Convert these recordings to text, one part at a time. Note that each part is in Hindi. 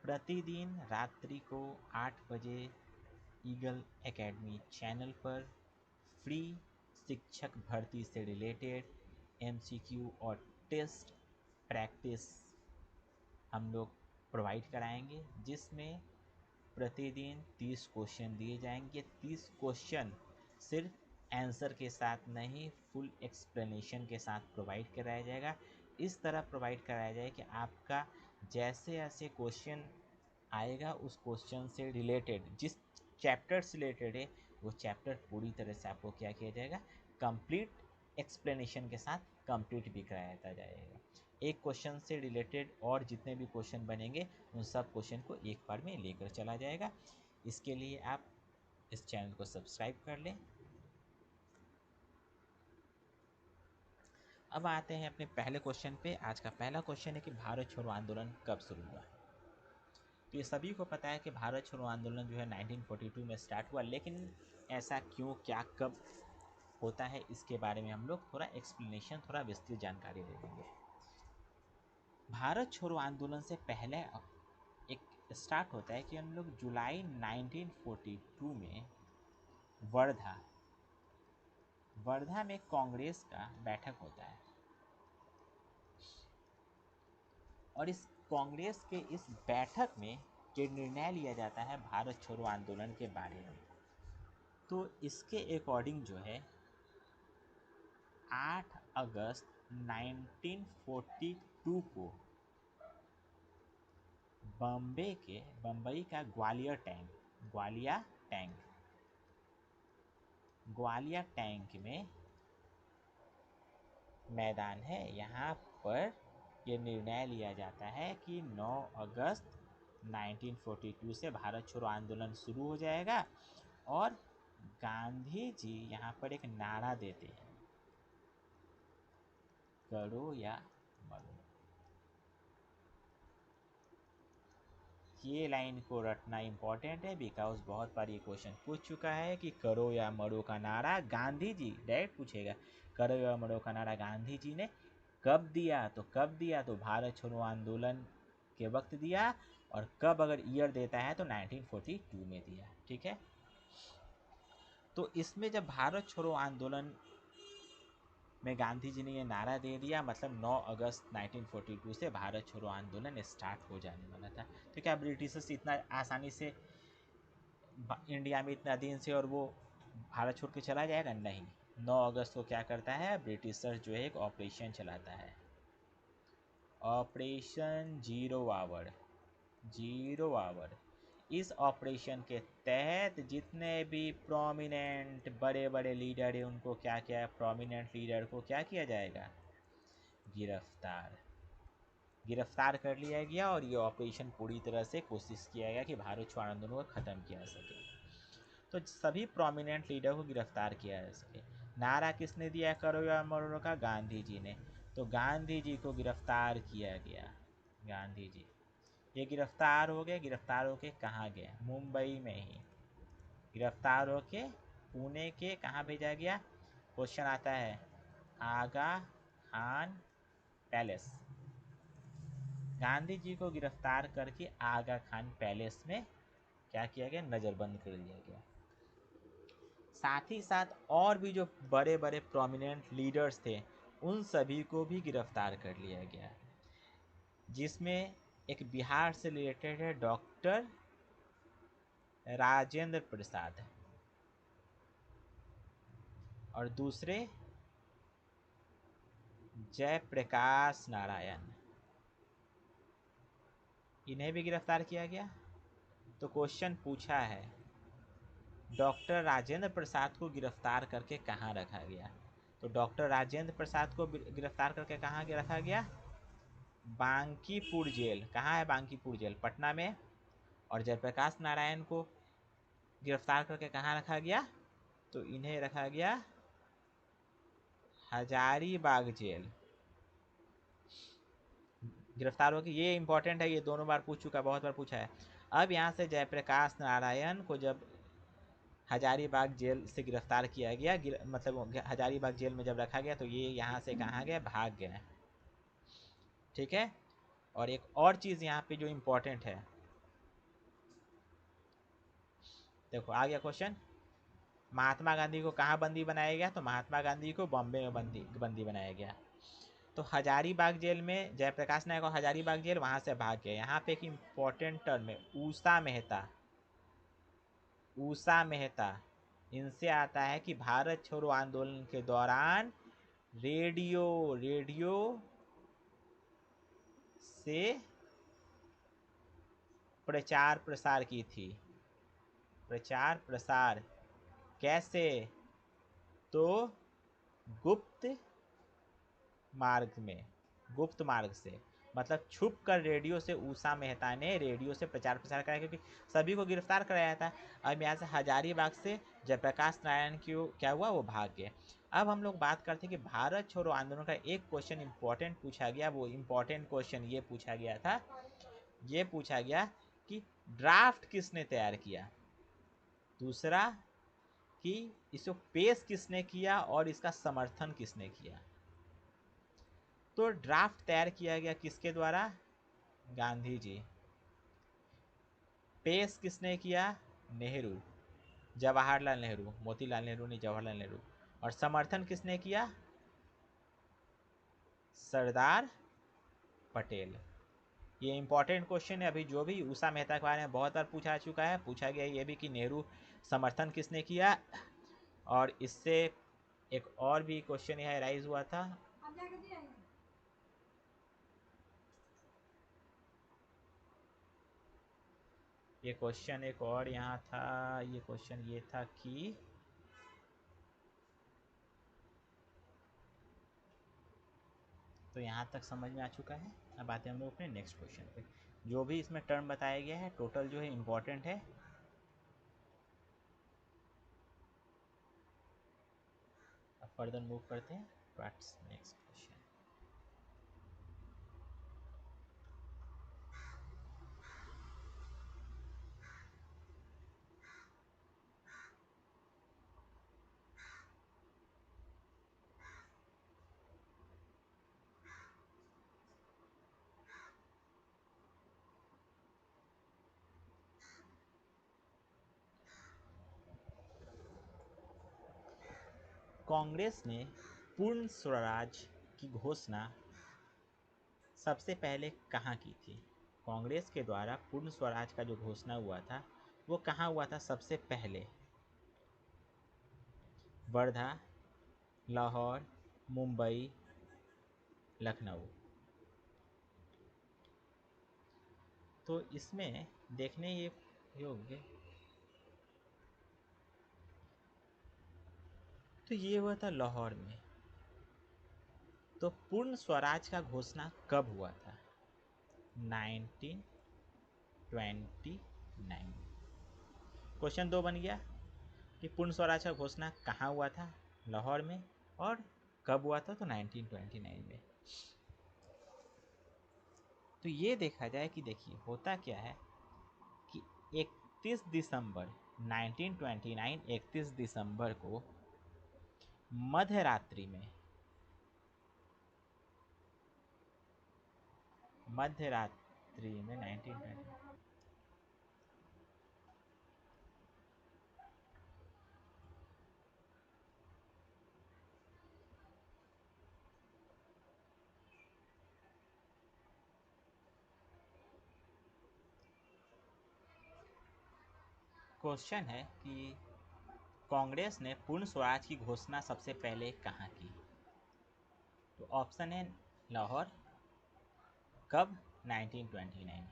प्रतिदिन रात्रि को 8 बजे ईगल एकेडमी चैनल पर फ्री शिक्षक भर्ती से रिलेटेड एमसीक्यू और टेस्ट प्रैक्टिस हम लोग प्रोवाइड कराएंगे, जिसमें प्रतिदिन 30 क्वेश्चन दिए जाएंगे। 30 क्वेश्चन सिर्फ आंसर के साथ नहीं, फुल एक्सप्लेनेशन के साथ प्रोवाइड कराया जाएगा। इस तरह प्रोवाइड कराया जाए कि आपका जैसे जैसे क्वेश्चन आएगा उस क्वेश्चन से रिलेटेड, जिस चैप्टर से रिलेटेड है वो चैप्टर पूरी तरह से आपको क्या किया जाएगा, कंप्लीट एक्सप्लेनेशन के साथ कंप्लीट भी कराया जाएगा। एक क्वेश्चन से रिलेटेड और जितने भी क्वेश्चन बनेंगे उन सब क्वेश्चन को एक बार में लेकर चला जाएगा। इसके लिए आप इस चैनल को सब्सक्राइब कर लें। अब आते हैं अपने पहले क्वेश्चन पे। आज का पहला क्वेश्चन है कि भारत छोड़ो आंदोलन कब शुरू हुआ। तो ये सभी को पता है कि भारत छोड़ो आंदोलन जो है 1942 में स्टार्ट हुआ, लेकिन ऐसा क्यों, क्या, कब होता है, इसके बारे में हम लोग थोड़ा एक्सप्लेनेशन, थोड़ा विस्तृत जानकारी दे देंगे। भारत छोड़ो आंदोलन से पहले एक स्टार्ट होता है कि हम लोग जुलाई 1942 में वर्धा में कांग्रेस का बैठक होता है, और इस कांग्रेस के इस बैठक में ये निर्णय लिया जाता है भारत छोड़ो आंदोलन के बारे में। तो इसके अकॉर्डिंग जो है 8 अगस्त 1942 को बम्बई का ग्वालिया टैंक में मैदान है, यहाँ पर ये निर्णय लिया जाता है कि 9 अगस्त 1942 से भारत छोड़ो आंदोलन शुरू हो जाएगा। और गांधी जी यहाँ पर एक नारा देते हैं, करो या मरो। ये लाइन को रटना इम्पोर्टेंट है, बिकॉज बहुत बार ये क्वेश्चन पूछ चुका है कि करो या मरो का नारा गांधी जी, डायरेक्ट पूछेगा करो या मरो का नारा गांधी जी ने कब दिया। तो भारत छोड़ो आंदोलन के वक्त दिया, और कब अगर ईयर देता है तो 1942 में दिया। ठीक है, तो इसमें जब भारत छोड़ो आंदोलन में गांधी जी ने ये नारा दे दिया, मतलब 9 अगस्त 1942 से भारत छोड़ो आंदोलन स्टार्ट हो जाने वाला था। तो क्या ब्रिटिशर्स इतना आसानी से इंडिया में इतना दिन से और वो भारत छोड़ के चला जाएगा? नहीं। 9 अगस्त को क्या करता है, ब्रिटिशर्स जो है एक ऑपरेशन चलाता है, ऑपरेशन जीरो आवर। इस ऑपरेशन के तहत जितने भी प्रोमिनेंट बड़े बड़े लीडर हैं उनको क्या किया, प्रोमिनेंट लीडर को क्या किया जाएगा, गिरफ्तार कर लिया गया। और ये ऑपरेशन पूरी तरह से कोशिश किया गया कि भारत छोड़ो आंदोलन को ख़त्म किया जा सके, तो सभी प्रोमिनेंट लीडर को गिरफ्तार किया जा सके। नारा किसने दिया करो या मरो का? गांधी जी ने। तो गांधी जी को गिरफ्तार किया गया। गांधी जी ये गिरफ्तार हो गए। गिरफ्तार होके कहाँ गए? मुंबई में ही गिरफ्तार होके पुणे के कहाँ भेजा गया? क्वेश्चन आता है, आगा खान पैलेस। गांधी जी को गिरफ्तार करके आगा खान पैलेस में क्या किया गया, नज़रबंद कर दिया गया। साथ ही साथ और भी जो बड़े बड़े प्रोमिनेंट लीडर्स थे उन सभी को भी गिरफ्तार कर लिया गया, जिसमें एक बिहार से रिलेटेड है डॉक्टर राजेंद्र प्रसाद, और दूसरे जयप्रकाश नारायण, इन्हें भी गिरफ्तार किया गया। तो क्वेश्चन पूछा है डॉक्टर राजेंद्र प्रसाद को गिरफ्तार करके कहाँ रखा गया? तो डॉक्टर राजेंद्र प्रसाद को गिरफ्तार करके कहाँ रखा गया? बांकीपुर जेल। कहाँ है बांकीपुर जेल? पटना में। और जयप्रकाश नारायण को गिरफ्तार करके कहाँ रखा गया? तो इन्हें रखा गया हजारीबाग जेल। गिरफ्तार हो गए, ये इंपॉर्टेंट है, ये दोनों बार पूछ चुका, बहुत बार पूछा है। अब यहाँ से जयप्रकाश नारायण को जब हजारीबाग जेल से गिरफ्तार किया गया, मतलब हजारीबाग जेल में जब रखा गया, तो ये यहाँ से कहाँ गए? भाग गए। ठीक है, और एक और चीज़ यहाँ पे जो इम्पोर्टेंट है, देखो आ गया क्वेश्चन। महात्मा गांधी को कहाँ बंदी बनाया गया? तो महात्मा गांधी को बॉम्बे में बंदी बनाया गया। तो हजारीबाग जेल में जयप्रकाश नारायण को हजारीबाग जेल, वहां से भाग गया। यहाँ पे एक इम्पोर्टेंट टर्म है, उषा मेहता। उषा मेहता, इनसे आता है कि भारत छोड़ो आंदोलन के दौरान रेडियो रेडियो से प्रचार प्रसार की थी। प्रचार प्रसार कैसे? तो गुप्त मार्ग में, गुप्त मार्ग से, मतलब छुप कर रेडियो से उषा मेहता ने रेडियो से प्रचार प्रसार कराया, क्योंकि सभी को गिरफ्तार कराया था। अब यहाँ से हजारीबाग से जयप्रकाश नारायण की क्या हुआ, वो भाग गए। अब हम लोग बात करते हैं कि भारत छोड़ो आंदोलन का एक क्वेश्चन इंपॉर्टेंट पूछा गया। वो इंपॉर्टेंट क्वेश्चन ये पूछा गया था, ये पूछा गया कि ड्राफ्ट किसने तैयार किया। दूसरा कि इसको पेश किसने किया और इसका समर्थन किसने किया। तो ड्राफ्ट तैयार किया गया किसके द्वारा? गांधी जी। पेश किसने किया? नेहरू, जवाहरलाल नेहरू, मोतीलाल नेहरू नहीं, जवाहरलाल नेहरू। और समर्थन किसने किया? सरदार पटेल। ये इंपॉर्टेंट क्वेश्चन है। अभी जो भी उषा मेहता के बारे में बहुत बार पूछा चुका है, पूछा गया ये भी कि नेहरू समर्थन किसने किया। और इससे एक और भी क्वेश्चन यहाँ राइज हुआ था। ये क्वेश्चन एक और यहाँ था, ये क्वेश्चन ये था कि तो यहाँ तक समझ में आ चुका है। अब आते हैं हम लोग अपने नेक्स्ट क्वेश्चन पे। जो भी इसमें टर्म बताया गया है टोटल जो है इम्पोर्टेंट है। अब फर्दर मूव करते हैं टुवर्ड्स नेक्स्ट क्वेश्चन। कांग्रेस ने पूर्ण स्वराज की घोषणा सबसे पहले कहाँ की थी? कांग्रेस के द्वारा पूर्ण स्वराज का जो घोषणा हुआ था वो कहाँ हुआ था सबसे पहले? वर्धा, लाहौर, मुंबई, लखनऊ। तो इसमें देखने ये योग्य, तो ये हुआ था लाहौर में। तो पूर्ण स्वराज का घोषणा कब हुआ था? 1929। क्वेश्चन 2 बन गया कि पूर्ण स्वराज का घोषणा कहाँ हुआ था? लाहौर में। और कब हुआ था? तो 1929 में। तो ये देखा जाए कि देखिए होता क्या है कि 31 दिसंबर 1929, 31 दिसंबर को मध्य रात्रि में, मध्य रात्रि में 1920, क्वेश्चन है कि कांग्रेस ने पूर्ण स्वराज की घोषणा सबसे पहले कहाँ की? तो ऑप्शन है लाहौर। कब? 1929।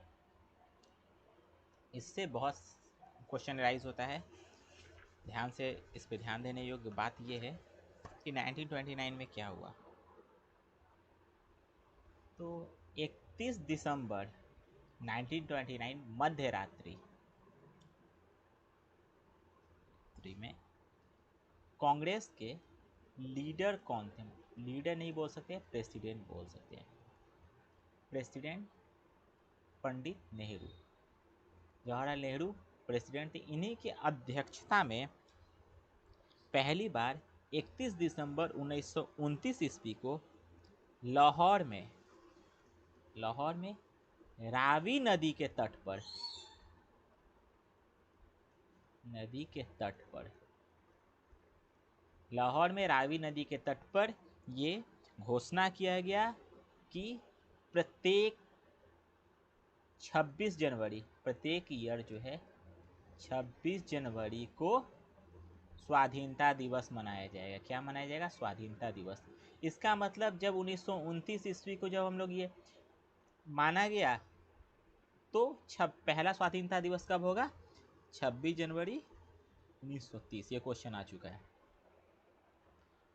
इससे बहुत क्वेश्चन राइज होता है। ध्यान से इस पे ध्यान देने योग्य बात यह है कि 1929 में क्या हुआ। तो 31 दिसंबर 1929 मध्य रात्रि में कांग्रेस के लीडर कौन थे? लीडर नहीं बोल सकते, प्रेसिडेंट बोल सकते हैं। प्रेसिडेंट पंडित नेहरू, जवाहरलाल नेहरू प्रेसिडेंट थे। इन्हीं की अध्यक्षता में पहली बार 31 दिसंबर 1929 ईस्वी को लाहौर में, लाहौर में रावी नदी के तट पर नदी के तट पर, लाहौर में रावी नदी के तट पर ये घोषणा किया गया कि प्रत्येक 26 जनवरी, प्रत्येक ईयर जो है 26 जनवरी को स्वाधीनता दिवस मनाया जाएगा। क्या मनाया जाएगा? स्वाधीनता दिवस। इसका मतलब जब 1929 ईस्वी को जब हम लोग ये माना गया तो पहला स्वाधीनता दिवस कब होगा? 26 जनवरी 1930। ये क्वेश्चन आ चुका है।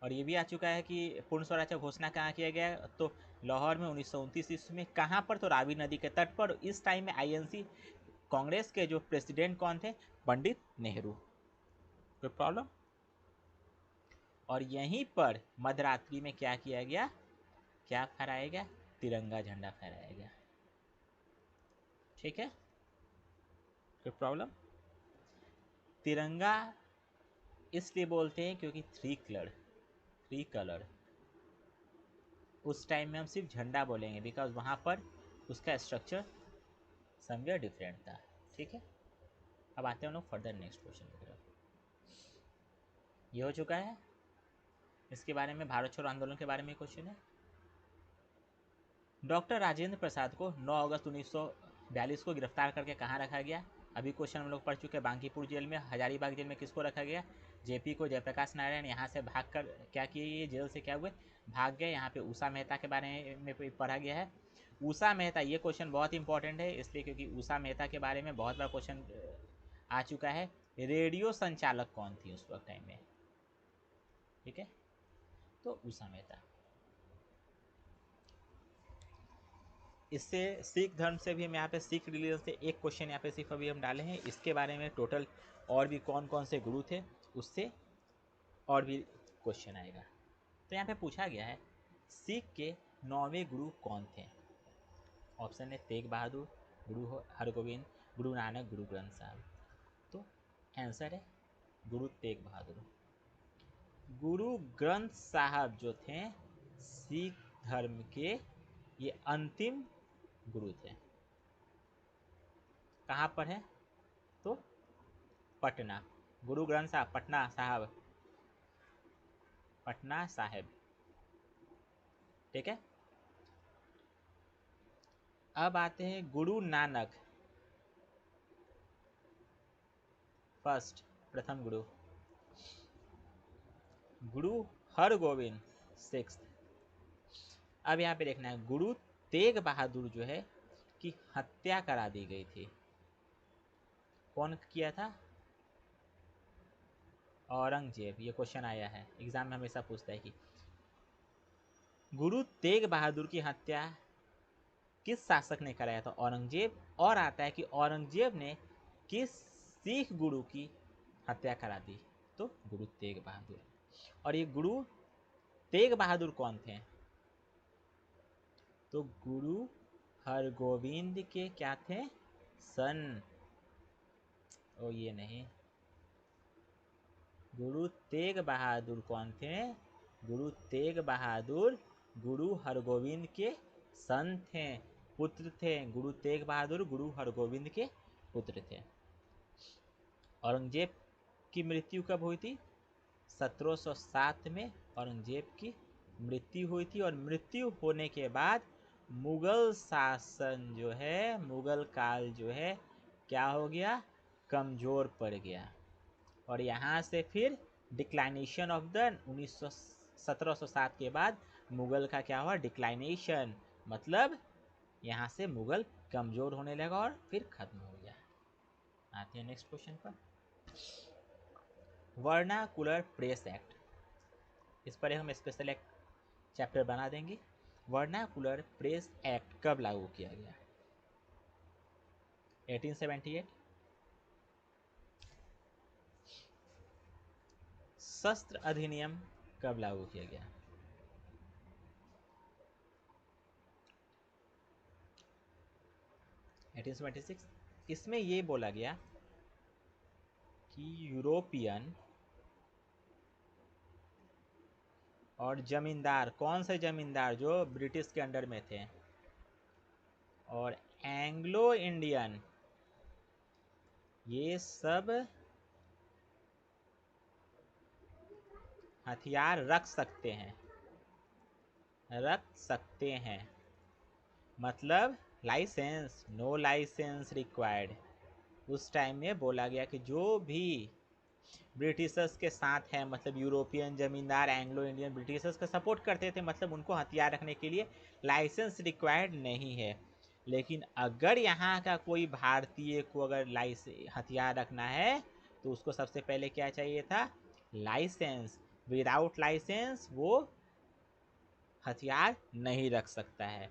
और ये भी आ चुका है कि पूर्ण स्वराज्य घोषणा कहाँ किया गया? तो लाहौर में 1929 ईस्वी में। कहाँ पर? तो रावी नदी के तट पर। इस टाइम में आईएनसी कांग्रेस के जो प्रेसिडेंट कौन थे? पंडित नेहरू। कोई प्रॉब्लम? और यहीं पर मध्यरात्रि में क्या किया गया? क्या फहराया गया? तिरंगा झंडा फहराया गया। ठीक है, कोई प्रॉब्लम? तिरंगा इसलिए बोलते हैं क्योंकि थ्री कलर। उस टाइम में हम सिर्फ झंडा बोलेंगे बिकॉज वहाँ पर उसका स्ट्रक्चर समवेयर डिफरेंट था। ठीक है, अब आते हैं हम लोग फर्दर नेक्स्ट क्वेश्चन की तरफ। ये हो चुका है। इसके बारे में भारत छोड़ो आंदोलन के बारे में क्वेश्चन है। डॉक्टर राजेंद्र प्रसाद को 9 अगस्त 1942 को गिरफ्तार करके कहाँ रखा गया? अभी क्वेश्चन हम लोग पढ़ चुके हैं। बांकीपुर जेल में। हजारीबाग जेल में किसको रखा गया? जेपी को। जयप्रकाश नारायण यहाँ से भाग कर क्या किए? ये जेल से क्या हुए? भाग गए। यहाँ पे उषा मेहता के बारे में पढ़ा गया है। उषा मेहता, ये क्वेश्चन बहुत इंपॉर्टेंट है इसलिए क्योंकि उषा मेहता के बारे में बहुत बार क्वेश्चन आ चुका है। रेडियो संचालक कौन थी उस वक्त टाइम में? ठीक है, तो उषा मेहता। इससे सिख धर्म से भी हम यहाँ पे सिख रिलीजन से एक क्वेश्चन यहाँ पे सिर्फ अभी हम डाले हैं। इसके बारे में टोटल और भी कौन कौन से गुरु थे उससे और भी क्वेश्चन आएगा। तो यहाँ पे पूछा गया है सिख के 9वें गुरु कौन थे? ऑप्शन है तेग बहादुर, गुरु हरगोविंद, गुरु नानक, गुरु ग्रंथ साहब। तो आंसर है गुरु तेग बहादुर। गुरु ग्रंथ साहब जो थे सिख धर्म के ये अंतिम गुरु थे। कहाँ पर है? तो पटना। गुरु ग्रंथ साहब पटना साहब, पटना साहेब। ठीक है, अब आते हैं गुरु नानक फर्स्ट, प्रथम गुरु। गुरु हरगोविंद सिक्स। अब यहाँ पे देखना है गुरु तेग बहादुर जो है की हत्या करा दी गई थी। कौन किया था? औरंगजेब। ये क्वेश्चन आया है एग्जाम में, हमेशा पूछता है कि गुरु तेग बहादुर की हत्या किस शासक ने कराया था? औरंगजेब। और आता है कि औरंगजेब ने किस सिख गुरु की हत्या करा दी? तो गुरु तेग बहादुर। और ये गुरु तेग बहादुर कौन थे? तो गुरु हरगोविंद के क्या थे? सन। ओ ये नहीं, गुरु तेग बहादुर कौन थे? गुरु तेग बहादुर गुरु हरगोविंद के सन थे, पुत्र थे। गुरु तेग बहादुर गुरु हरगोविंद के पुत्र थे। औरंगजेब की मृत्यु कब हुई थी? 1707 में औरंगजेब की मृत्यु हुई थी। और मृत्यु होने के बाद मुगल शासन जो है, मुगल काल जो है क्या हो गया? कमज़ोर पड़ गया। और यहाँ से फिर डिक्लाइनेशन ऑफ द 1707 के बाद मुगल का क्या हुआ? डिक्लाइनेशन। मतलब यहाँ से मुगल कमज़ोर होने लगा और फिर खत्म हो गया। आते हैं नेक्स्ट क्वेश्चन पर। वर्नाकुलर प्रेस एक्ट, इस पर हम स्पेशल एक चैप्टर बना देंगे। वर्नाकुलर प्रेस एक्ट कब लागू किया गया? 1878। शस्त्र अधिनियम कब लागू किया गया? 1876। इसमें ये बोला गया कि यूरोपियन और जमींदार, कौन से जमींदार? जो ब्रिटिश के अंडर में थे, और एंग्लो इंडियन, ये सब हथियार रख सकते हैं, रख सकते हैं मतलब लाइसेंस, नो लाइसेंस रिक्वायर्ड। उस टाइम में बोला गया कि जो भी ब्रिटिशर्स के साथ है, मतलब यूरोपियन जमींदार एंग्लो इंडियन ब्रिटिशर्स का सपोर्ट करते थे, मतलब उनको हथियार रखने के लिए लाइसेंस रिक्वायर्ड नहीं है। लेकिन अगर यहाँ का कोई भारतीय को अगर हथियार रखना है तो उसको सबसे पहले क्या चाहिए था? लाइसेंस। विदाउट लाइसेंस वो हथियार नहीं रख सकता है।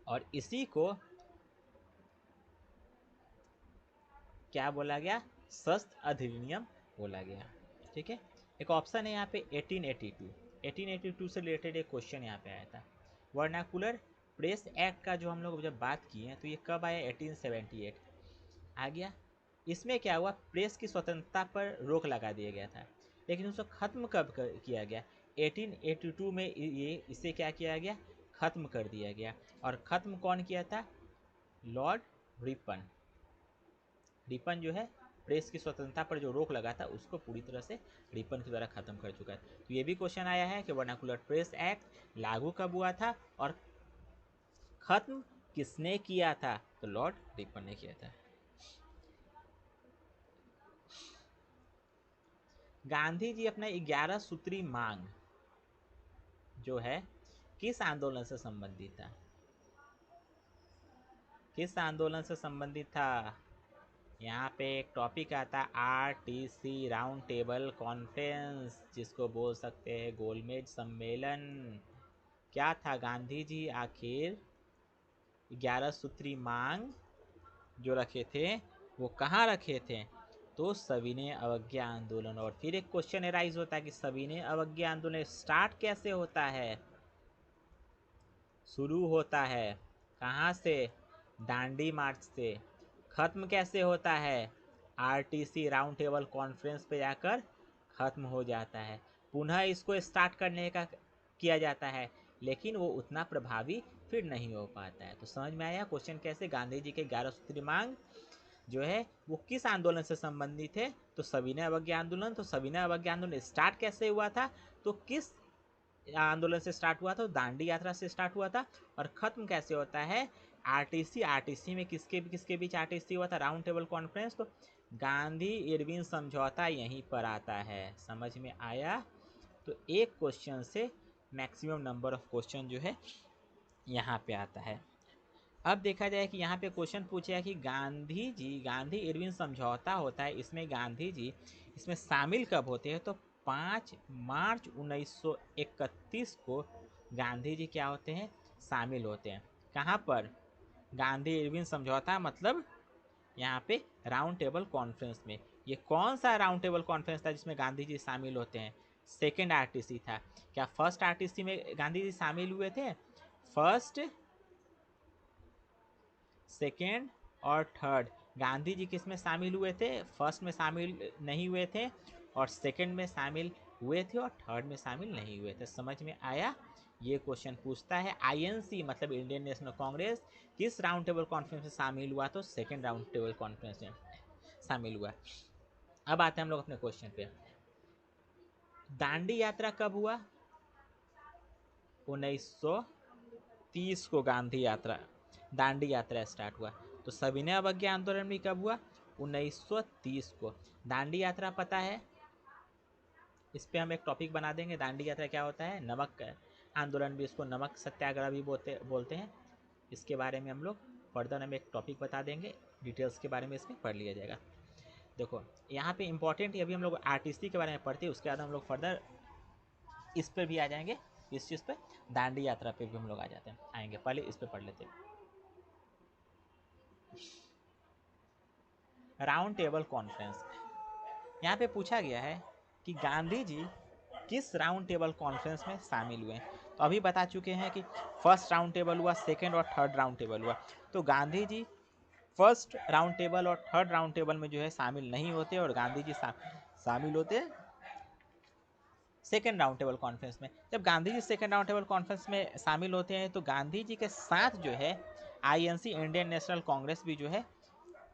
और इसी को क्या बोला गया? शस्त्र अधिनियम बोला गया। ठीक है, एक ऑप्शन है यहाँ पे 1882। 1882 से रिलेटेड एक क्वेश्चन यहाँ पे आया था। वर्नाकुलर प्रेस एक्ट का जो हम लोग जब बात किए तो ये कब आया? 1878 आ गया। इसमें क्या हुआ? प्रेस की स्वतंत्रता पर रोक लगा दिया गया था, लेकिन उसको ख़त्म कब किया गया? 1882 में ये इसे क्या किया गया? ख़त्म कर दिया गया। और ख़त्म कौन किया था? Lord Ripon. रिपन जो है प्रेस की स्वतंत्रता पर जो रोक लगा था उसको पूरी तरह से रिपन के द्वारा खत्म कर चुका है। तो ये भी क्वेश्चन आया है कि वर्नाकुलर प्रेस एक्ट लागू कब हुआ था और खत्म किसने किया था? तो लॉर्ड रिपन ने किया था। गांधी जी अपना 11 सूत्री मांग जो है किस आंदोलन से संबंधित था? किस आंदोलन से संबंधित था? यहाँ पे एक टॉपिक आता है आरटीसी, राउंड टेबल कॉन्फ्रेंस, जिसको बोल सकते हैं गोलमेज सम्मेलन। क्या था? गांधी जी आखिर 11 सूत्री मांग जो रखे थे वो कहाँ रखे थे? तो सविनय अवज्ञा आंदोलन। और फिर एक क्वेश्चन एराइज होता है कि सविनय अवज्ञा आंदोलन स्टार्ट कैसे होता है? शुरू होता है कहाँ से? दांडी मार्च से। खत्म कैसे होता है? आरटीसी राउंड टेबल कॉन्फ्रेंस पे जाकर खत्म हो जाता है। पुनः इसको स्टार्ट करने का किया जाता है, लेकिन वो उतना प्रभावी फिर नहीं हो पाता है। तो समझ में आया क्वेश्चन कैसे? गांधी जी के 11 सूत्री मांग जो है वो किस आंदोलन से संबंधित है? तो सविनय अवज्ञा आंदोलन। तो सविनय अवज्ञा आंदोलन स्टार्ट कैसे हुआ था? तो किस आंदोलन से स्टार्ट हुआ था? तो दांडी यात्रा से स्टार्ट हुआ था। और खत्म कैसे होता है? आरटीसी। आरटीसी में किसके बीच आरटीसी हुआ था? Round table conference. तो गांधी इरविन समझौता यहीं पर आता है। समझ में आया? तो एक क्वेश्चन से मैक्सिमम नंबर ऑफ क्वेश्चन जो है यहाँ पे आता है। अब देखा जाए कि यहाँ पे क्वेश्चन पूछा है कि गांधी इरविन समझौता होता है, इसमें गांधी जी इसमें शामिल कब होते हैं? तो 5 मार्च 1931 को गांधी जी क्या होते हैं? शामिल होते हैं। कहाँ पर? गांधी इरविन समझौता मतलब यहाँ पे राउंड टेबल कॉन्फ्रेंस में। ये कौन सा राउंड टेबल कॉन्फ्रेंस था जिसमें गांधी जी शामिल होते हैं? सेकेंड आरटीसी था। क्या फर्स्ट आरटीसी में गांधी जी शामिल हुए थे? फर्स्ट, सेकेंड और थर्ड। गांधी जी किस में शामिल हुए थे? फर्स्ट में शामिल नहीं हुए थे, और सेकेंड में शामिल हुए थे, और थर्ड में शामिल नहीं हुए थे। समझ में आया? ये क्वेश्चन पूछता है आईएनसी मतलब इंडियन नेशनल कांग्रेस किस राउंड टेबल कॉन्फ्रेंस में शामिल हुआ? तो सेकेंड राउंड टेबल कॉन्फ्रेंस में शामिल हुआ। अब आते हैं हम लोग अपने क्वेश्चन पे। दांडी यात्रा कब हुआ? 1930 को दांडी यात्रा स्टार्ट हुआ। तो सविनय अवज्ञा आंदोलन भी कब हुआ? 1930 को। दांडी यात्रा पता है? इस पे हम एक टॉपिक बना देंगे। दांडी यात्रा क्या होता है? नमक आंदोलन भी, इसको नमक सत्याग्रह भी बोलते हैं। इसके बारे में हम लोग फर्दर हम एक टॉपिक बता देंगे, डिटेल्स के बारे में इसमें पढ़ लिया जाएगा। देखो यहाँ पे इंपॉर्टेंट, अभी हम लोग आरटीसी के बारे में पढ़ते हैं, उसके बाद हम लोग फर्दर इस पर भी आ जाएंगे। इस चीज़ पे दांडी यात्रा पे भी हम लोग आएंगे। पहले इस पे पढ़ लेते हैं। राउंड टेबल कॉन्फ्रेंस यहाँ पे पूछा गया है कि गांधी जी किस राउंड टेबल कॉन्फ्रेंस में शामिल हुए? तो अभी बता चुके हैं कि फर्स्ट राउंड टेबल हुआ, सेकेंड और थर्ड राउंड टेबल हुआ। तो Gandhi ji first round table और थर्ड राउंड टेबल में जो है शामिल नहीं होते, और गांधी जी शामिल होते सेकेंड राउंड टेबल कॉन्फ्रेंस में। जब Gandhi ji second round table conference में शामिल होते हैं तो गांधी जी के साथ जो है आईएनसी इंडियन नेशनल कांग्रेस भी जो है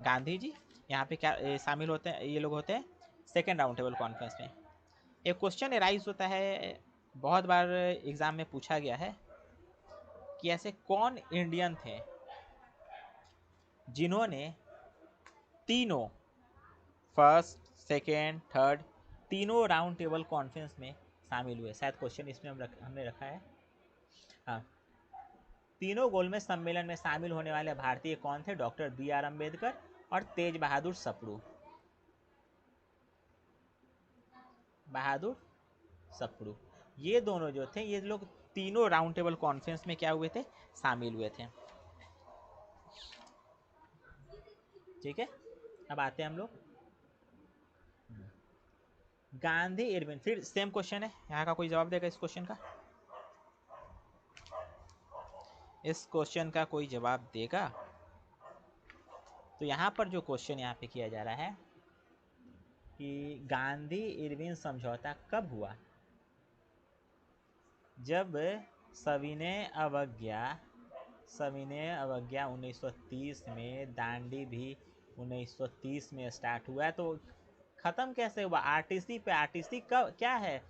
गांधी जी यहाँ पे क्या शामिल होते हैं, ये लोग होते हैं सेकेंड राउंड टेबल कॉन्फ्रेंस में। एक क्वेश्चन एराइज होता है, बहुत बार एग्जाम में पूछा गया है कि ऐसे कौन इंडियन थे जिन्होंने तीनों, फर्स्ट, सेकेंड, थर्ड, तीनों राउंड टेबल कॉन्फ्रेंस में शामिल हुए। शायद क्वेश्चन इसमें हमने रखा है। हाँ, तीनों गोलमेज सम्मेलन में शामिल होने वाले भारतीय कौन थे? डॉक्टर बी आर अम्बेडकर और तेज बहादुर सप्रू। बहादुर सप्रू, ये दोनों जो थे, ये लोग तीनों राउंड टेबल कॉन्फ्रेंस में क्या हुए थे? शामिल हुए थे। ठीक है, अब आते हैं हम लोग गांधी इरविन। फिर सेम क्वेश्चन है, यहाँ का कोई जवाब देगा इस क्वेश्चन का? इस क्वेश्चन का कोई जवाब देगा? तो यहाँ पर जो क्वेश्चन यहाँ पे किया जा रहा है कि गांधी इरविन समझौता कब हुआ? जब सविनय अवज्ञा 1930 में, दांडी भी 1930 में स्टार्ट हुआ है। तो खत्म कैसे हुआ? आरटीसी पे। आरटीसी कब क्या है?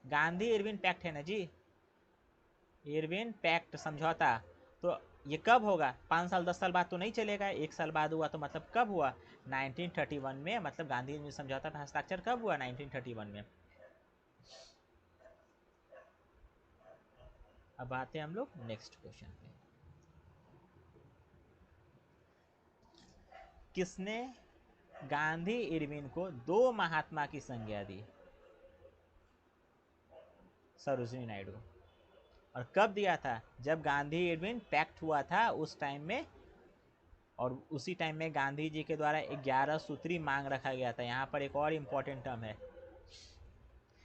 गांधी इरविन पैक्ट है ना जी, इरविन पैक्ट समझौता। तो ये कब होगा? 5 साल 10 साल बाद तो नहीं चलेगा, 1 साल बाद हुआ। तो मतलब कब हुआ? 1931 में। मतलब गांधी इरविन समझौता पर हस्ताक्षर कब हुआ? 1931 में। अब आते हैं हम लोग नेक्स्ट क्वेश्चन पे। किसने गांधी इरविन को दो महात्मा की संज्ञा दी? सरोजिनी नायडू। और कब दिया था? जब गांधी इरविन पैक्ट हुआ था उस टाइम में। और उसी टाइम में गांधी जी के द्वारा 11 सूत्री मांग रखा गया था। यहाँ पर एक और इम्पोर्टेंट टर्म है।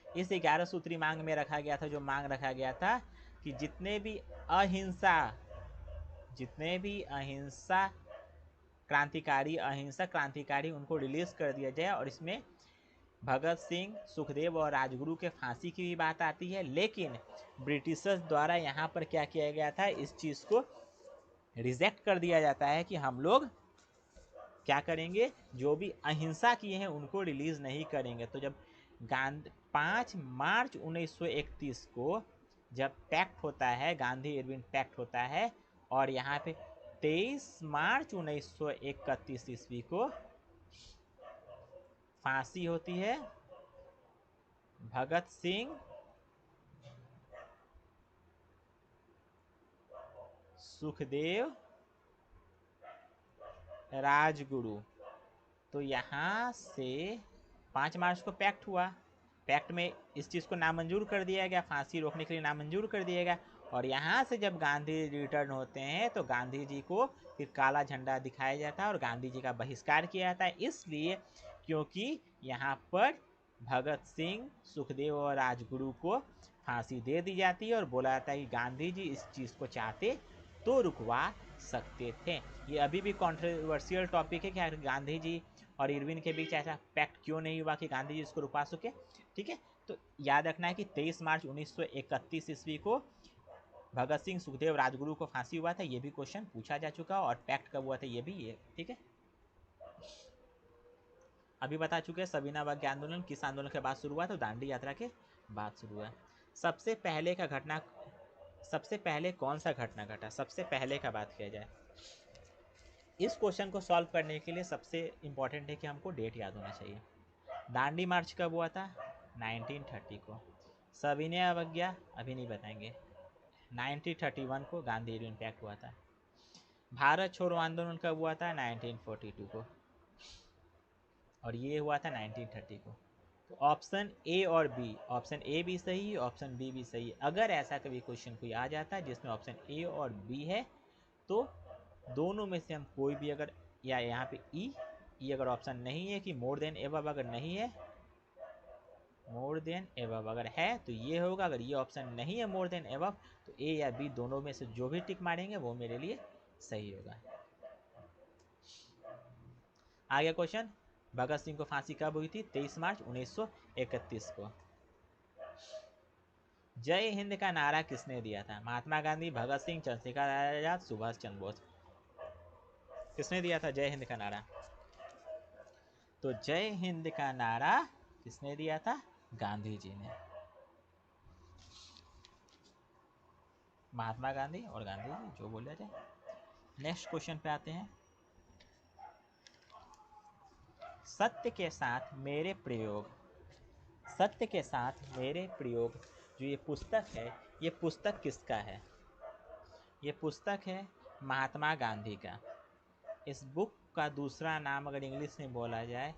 इस 11 सूत्री मांग में रखा गया था, जो मांग रखा गया था कि जितने भी अहिंसक क्रांतिकारी उनको रिलीज कर दिया जाए। और इसमें भगत सिंह, सुखदेव और राजगुरु के फांसी की भी बात आती है। लेकिन ब्रिटिशर्स द्वारा यहाँ पर क्या किया गया था? इस चीज़ को रिजेक्ट कर दिया जाता है कि हम लोग क्या करेंगे, जो भी अहिंसा किए हैं उनको रिलीज नहीं करेंगे। तो जब 5 मार्च 1931 को जब पैक्ट होता है, गांधी इरविन पैक्ट होता है, और यहाँ पे 23 मार्च 1931 ईस्वी को फांसी होती है भगत सिंह, सुखदेव, राजगुरु। तो यहाँ से 5 मार्च को पैक्ट हुआ। पैक्ट में इस चीज़ को नामंजूर कर दिया गया, फांसी रोकने के लिए नामंजूर कर दिया गया। और यहाँ से जब गांधी रिटर्न होते हैं तो गांधी जी को फिर काला झंडा दिखाया जाता है और गांधी जी का बहिष्कार किया जाता है। इसलिए क्योंकि यहाँ पर भगत सिंह, सुखदेव और राजगुरु को फांसी दे दी जाती है और बोला जाता है कि गांधी जी इस चीज़ को चाहते तो रुकवा सकते थे। ये अभी भी कॉन्ट्रोवर्शियल टॉपिक है कि गांधी जी और इरविन के बीच ऐसा पैक्ट क्यों नहीं हुआ कि गांधी जी इसको रुकवा सके। ठीक है, तो याद रखना है कि 23 मार्च 1931 ईस्वी को भगत सिंह, सुखदेव, राजगुरु को फांसी हुआ था। ये भी क्वेश्चन पूछा जा चुका, और पैक्ट कब हुआ था ये भी। ये ठीक है, अभी बता चुके हैं सविनय अवज्ञा आंदोलन किस आंदोलन के बाद शुरू हुआ? तो दांडी यात्रा के बाद शुरू हुआ। सबसे पहले कौन सा घटना घटा? सबसे पहले का बात किया जाए, इस क्वेश्चन को सॉल्व करने के लिए सबसे इंपॉर्टेंट है कि हमको डेट याद होना चाहिए। दांडी मार्च कब हुआ था? 1930 को। सविनय अवज्ञा अभी नहीं बताएंगे, 1931 को गांधी इरविन पैक्ट हुआ था। भारत छोड़ो आंदोलन कब हुआ था? 1942 को। और ये हुआ था 1930 को। तो ऑप्शन ए और बी, ऑप्शन ए भी सही है, ऑप्शन बी भी सही है। अगर ऐसा कभी क्वेश्चन कोई आ जाता है जिसमें ऑप्शन ए और बी है, तो दोनों में से हम कोई भी अगर, या यहाँ पे ई अगर ऑप्शन नहीं है कि मोर देन एबव अगर नहीं है, मोर देन एबव अगर है तो ये होगा। अगर ये ऑप्शन नहीं है मोर देन एबव, तो ए या बी दोनों में से जो भी टिक मारेंगे वो मेरे लिए सही होगा। आगे क्वेश्चन, भगत सिंह को फांसी कब हुई थी? 23 मार्च 1931 को। जय हिंद का नारा किसने दिया था? महात्मा गांधी, भगत सिंह, चंद्रशेखर आजाद, सुभाष चंद्र बोस। किसने दिया था जय हिंद का नारा? तो जय हिंद का नारा किसने दिया था? गांधी जी ने। महात्मा गांधी और गांधी जी, जो बोला जाए। नेक्स्ट क्वेश्चन पे आते हैं। सत्य के साथ मेरे प्रयोग, सत्य के साथ मेरे प्रयोग जो ये पुस्तक है, ये पुस्तक किसका है? ये पुस्तक है महात्मा गांधी का। इस बुक का दूसरा नाम अगर इंग्लिश में बोला जाए,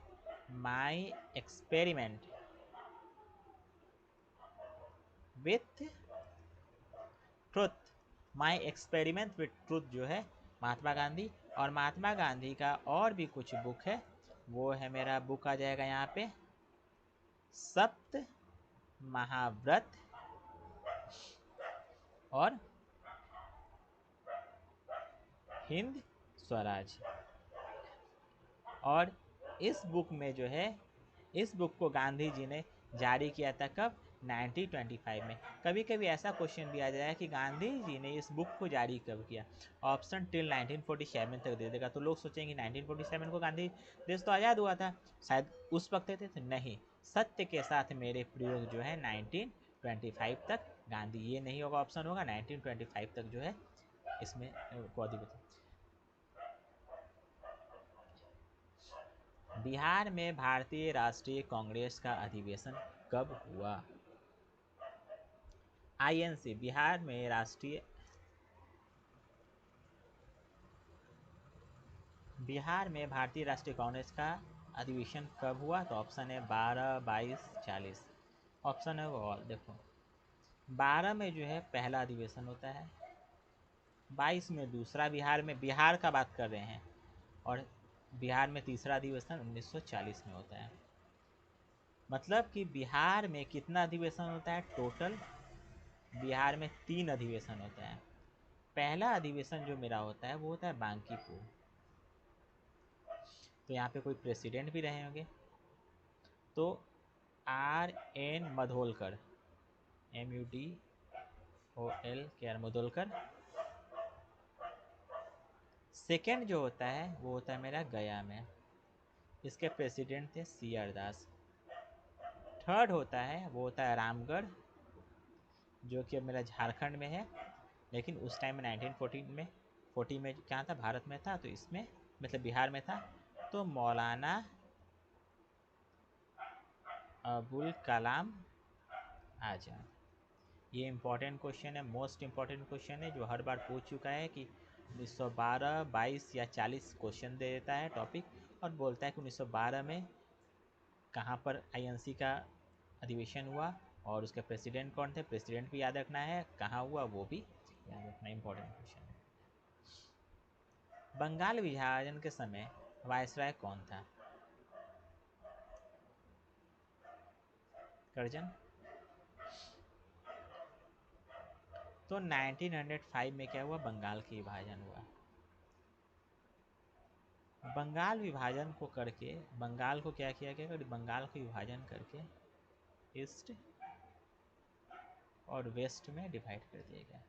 my experiment with truth, my experiment with truth जो है महात्मा गांधी। और महात्मा गांधी का और भी कुछ बुक है, वो है मेरा बुक आ जाएगा यहाँ पे, सप्त महाव्रत और हिंद स्वराज। और इस बुक में जो है, इस बुक को गांधी जी ने जारी किया था कब? 1925 में। कभी कभी ऐसा क्वेश्चन दिया जाए कि गांधी जी ने इस बुक को जारी कब किया, ऑप्शन टिल 1947 तक दे देगा, तो लोग सोचेंगे 1947 को गांधी देश तो आज़ाद हुआ था, शायद उस वक्त थे। तो नहीं, सत्य के साथ मेरे प्रयोग जो है 1925 तक गांधी, ये नहीं होगा, ऑप्शन होगा 1925 तक जो है इसमें को अधिकृत। बिहार में भारतीय राष्ट्रीय कांग्रेस का अधिवेशन कब हुआ? आईएनसी, बिहार में राष्ट्रीय, बिहार में भारतीय राष्ट्रीय कांग्रेस का अधिवेशन कब हुआ? तो ऑप्शन है 12, 22, 40। ऑप्शन है वो ऑल। देखो 12 में जो है पहला अधिवेशन होता है, 22 में दूसरा, बिहार में, बिहार का बात कर रहे हैं, और बिहार में तीसरा अधिवेशन 1940 में होता है। मतलब कि बिहार में कितना अधिवेशन होता है टोटल? बिहार में 3 अधिवेशन होता है। पहला अधिवेशन जो मेरा होता है वो होता है बांकीपुर, तो यहाँ पे कोई प्रेसिडेंट भी रहे होंगे, तो RN Madholkar, MUDOL Madholkar. Second जो होता है वो होता है मेरा गया में, इसके प्रेसिडेंट थे CR दास। थर्ड होता है वो होता है रामगढ़, जो कि अब मेरा झारखंड में है, लेकिन उस टाइम में 1914 में 40 में क्या था, भारत में था, तो इसमें मतलब बिहार में था। तो मौलाना अबुल कलाम आज़ाद। ये इम्पॉर्टेंट क्वेश्चन है, मोस्ट इम्पॉर्टेंट क्वेश्चन है, जो हर बार पूछ चुका है कि 1912, 22 या 40 क्वेश्चन दे देता है टॉपिक, और बोलता है कि 1912 में कहाँ पर आईएनसी का अधिवेशन हुआ और उसके प्रेसिडेंट कौन थे, प्रेसिडेंट भी याद रखना है, कहाँ हुआ वो भी याद रखना, इम्पोर्टेंट क्वेश्चन है। बंगाल विभाजन के समय वायसराय कौन था? करजन। तो 1905 में क्या हुआ, बंगाल की विभाजन हुआ। बंगाल विभाजन को करके, बंगाल को क्या किया गया, बंगाल को विभाजन करके ईस्ट और वेस्ट में डिवाइड कर दिया गया।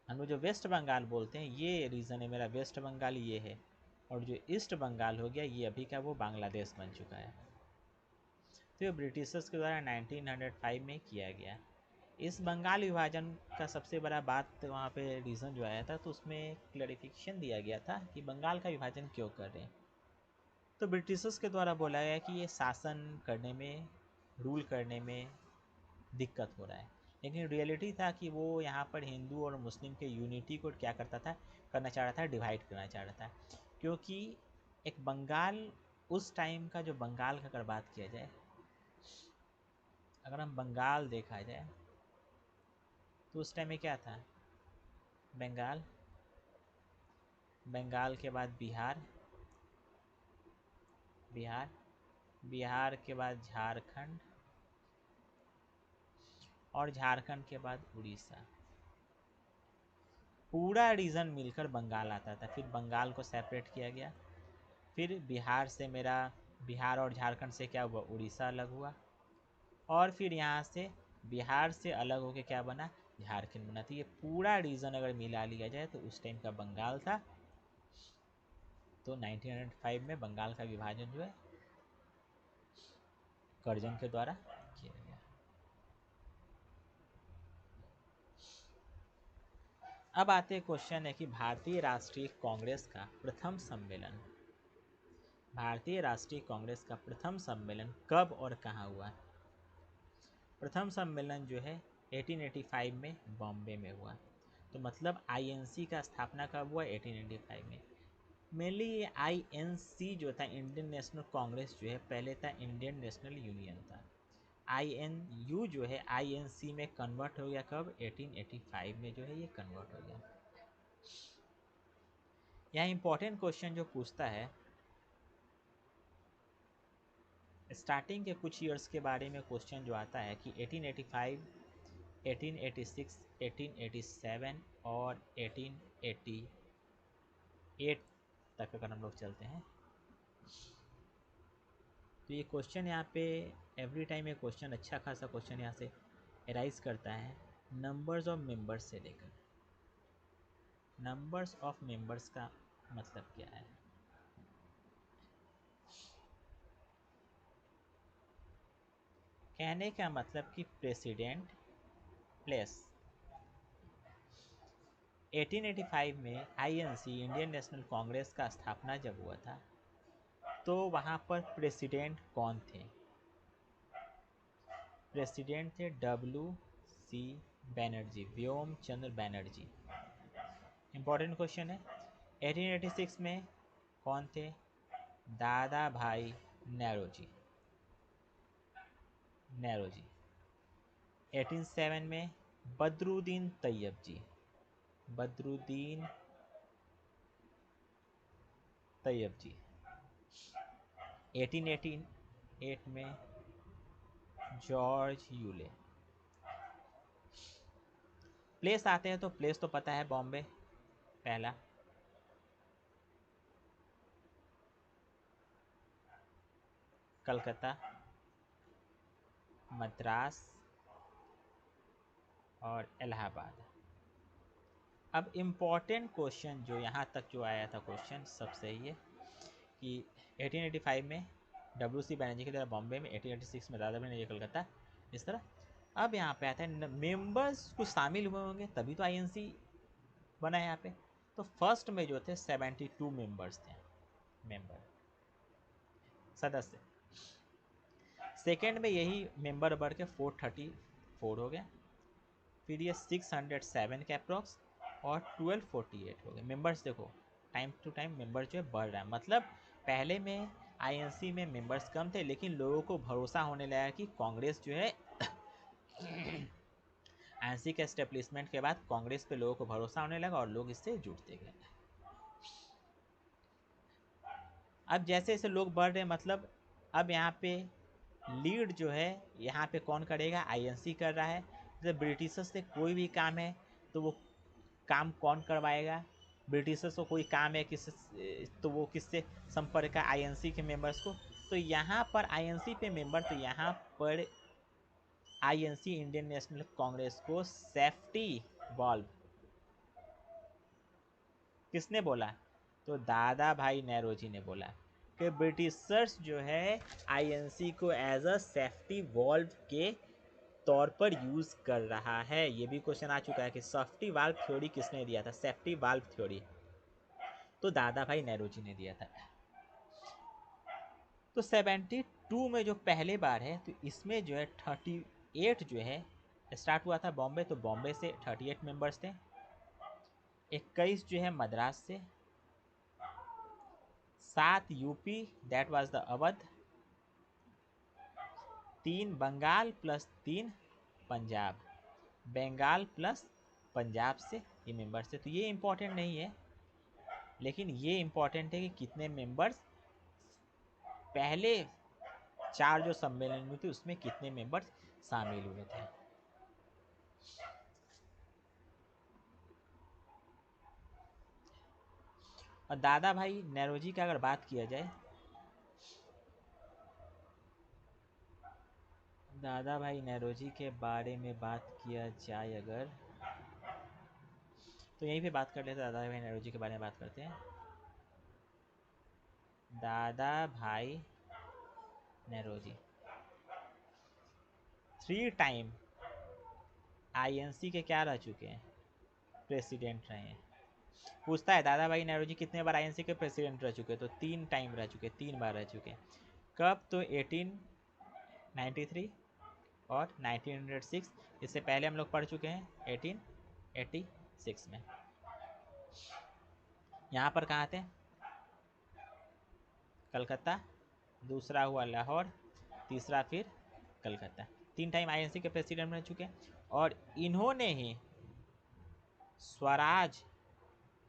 हम लोग जो वेस्ट बंगाल बोलते हैं ये रीजन है मेरा, वेस्ट बंगाल ये है, और जो ईस्ट बंगाल हो गया ये अभी का वो बांग्लादेश बन चुका है। तो ये ब्रिटिशर्स के द्वारा 1905 में किया गया। इस बंगाल विभाजन का सबसे बड़ा बात वहाँ पे रीज़न जो आया था, तो उसमें क्लैरिफिकेशन दिया गया था कि बंगाल का विभाजन क्यों कर रहे हैं। तो ब्रिटिशर्स के द्वारा बोला गया कि ये शासन करने में, रूल करने में दिक्कत हो रहा है, लेकिन रियलिटी था कि वो यहाँ पर हिंदू और मुस्लिम के यूनिटी को क्या करता था, करना चाह रहा था, डिवाइड करना चाह रहा था। क्योंकि एक बंगाल, उस टाइम का जो बंगाल का अगर बात किया जाए, अगर हम बंगाल देखा जाए तो उस टाइम में क्या था, बंगाल, बंगाल के बाद बिहार, बिहार, बिहार के बाद झारखंड, और झारखंड के बाद उड़ीसा। पूरा रीजन मिलकर बंगाल आता था, फिर बंगाल को सेपरेट किया गया, फिर बिहार से मेरा, बिहार और झारखंड से क्या हुआ, उड़ीसा अलग हुआ, और फिर यहाँ से बिहार से अलग होके क्या बना, झारखंड बना। तो ये पूरा रीजन अगर मिला लिया जाए तो उस टाइम का बंगाल था। तो 1905 में बंगाल का विभाजन जो है कर्जन के द्वारा किया गया। अब आते क्वेश्चन है कि भारतीय राष्ट्रीय कांग्रेस का प्रथम सम्मेलन कब और कहाँ हुआ? प्रथम सम्मेलन जो है 1885 में बॉम्बे में हुआ। तो मतलब आईएनसी का स्थापना कब हुआ? 1885 में। मेनली ये आईएनसी जो था, इंडियन नेशनल कांग्रेस जो है, पहले था इंडियन नेशनल यूनियन था। आईएनयू जो है आईएनसी में कन्वर्ट हो गया कब? 1885 में जो है ये कन्वर्ट हो गया। यहाँ इंपॉर्टेंट क्वेश्चन जो पूछता है, स्टार्टिंग के कुछ ईयर्स के बारे में क्वेश्चन जो आता है कि 1885, 1886, 1887 और 1888 तक अगर हम लोग चलते हैं तो ये क्वेश्चन यहाँ पे एवरी टाइम ये क्वेश्चन अच्छा खासा क्वेश्चन यहाँ से एराइज करता है। नंबर्स ऑफ मेंबर्स से लेकर, नंबर्स ऑफ मेंबर्स का मतलब क्या है? कहने का मतलब कि प्रेसिडेंट प्लेस 1885 में आईएनसी इंडियन नेशनल कांग्रेस का स्थापना जब हुआ था तो वहाँ पर प्रेसिडेंट कौन थे? प्रेसिडेंट थे WC बैनर्जी, व्योम चंद्र बैनर्जी। इंपॉर्टेंट क्वेश्चन है। 1886 में कौन थे? दादा भाई नेरोजी। 1807 में बदरुद्दीन तैयब जी, बदरुद्दीन तैयब जी। 1888 में जॉर्ज यूले। प्लेस आते हैं तो प्लेस तो पता है, बॉम्बे पहला। कलकत्ता, मद्रास और इलाहाबाद। अब इम्पॉर्टेंट क्वेश्चन जो यहाँ तक जो आया था क्वेश्चन सब सही है कि 1885 में WC बैनर्जी की तरह बॉम्बे में, 1886 में दादा बैनर्जी कलकत्ता, इस तरह। अब यहाँ पे आता है मेंबर्स कुछ शामिल हुए होंगे तभी तो आईएनसी बना है यहाँ पे। तो फर्स्ट में जो थे 72 मेंबर्स थे, मेंबर सदस्य। सेकेंड में यही मेंबर बढ़ के 434 हो गया। फिर ये 607 के अप्रॉक्स और 1248 हो गए मेंबर्स। देखो टाइम टू टाइम मेंबर जो है बढ़ रहा है, मतलब पहले में आईएनसी में मेंबर्स कम थे लेकिन लोगों को भरोसा होने लगा कि कांग्रेस जो है आईएनसी के एस्टेब्लिशमेंट के बाद कांग्रेस पे लोगों को भरोसा होने लगा और लोग इससे जुड़ते गए। अब जैसे जैसे लोग बढ़ रहे मतलब अब यहाँ पे लीड जो है यहाँ पे कौन करेगा? आईएनसी कर रहा है। जैसे ब्रिटिशर्स से कोई भी काम है तो वो काम कौन करवाएगा? ब्रिटिशर्स को कोई काम है किस तो वो किससे संपर्क है? आईएनसी के मेंबर्स को। तो यहाँ पर आईएनसी पे मेंबर, तो यहाँ पर आईएनसी इंडियन नेशनल कांग्रेस को सेफ्टी वॉल्व किसने बोला? तो दादा भाई नेरोजी ने बोला कि ब्रिटिशर्स जो है आईएनसी को एज अ सेफ्टी वॉल्व के तौर पर यूज़ कर रहा है। ये भी क्वेश्चन आ चुका है कि सेफ्टी वाल्व थ्योरी किसने दिया था? सेफ्टी वाल्व थ्योरी तो दादा भाई नेरोजी ने दिया था। तो 72 में जो पहले बार है तो इसमें जो है 38 जो है स्टार्ट हुआ था बॉम्बे, तो बॉम्बे से 38 मेंबर्स थे। 21 जो है मद्रास से, 7 UP that was the Awadh, 3 Bengal plus 3 Punjab, Bengal plus Punjab से ये मेंबर्स थे। तो ये इंपॉर्टेंट नहीं है लेकिन ये इंपॉर्टेंट है कि कितने मेंबर्स पहले 4 जो सम्मेलन में थे उसमें कितने मेंबर्स शामिल हुए थे। और दादा भाई नेरोजी की अगर बात किया जाए, दादा भाई नेरोजी के बारे में बात किया जाए अगर तो यहीं पे बात कर लेते हैं। दादा भाई नेरोजी के बारे में बात करते हैं। दादा भाई नेरोजी 3 टाइम आईएनसी के क्या रह चुके हैं, प्रेसिडेंट रहे हैं। पूछता है दादा भाई नेहरू जी कितने बार आईएनसी के प्रेसिडेंट रह चुके, तो 3 टाइम रह चुके, 3 बार रह चुके। कब, तो 1893 और 1906। इससे पहले हम लोग पढ़ चुके हैं 1886 में। यहाँ पर कहाँ थे, कलकत्ता, दूसरा हुआ लाहौर, तीसरा फिर कलकत्ता। 3 टाइम आईएनसी के प्रेसिडेंट रह चुके, और इन्होंने ही स्वराज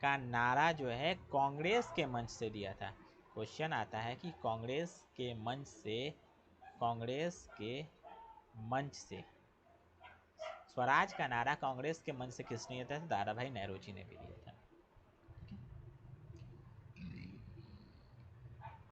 का नारा जो है कांग्रेस के मंच से दिया था। क्वेश्चन आता है कि कांग्रेस के मंच से स्वराज का नारा कांग्रेस के मंच से किसने दिया था, दादा भाई नेहरू जी ने भी दिया था।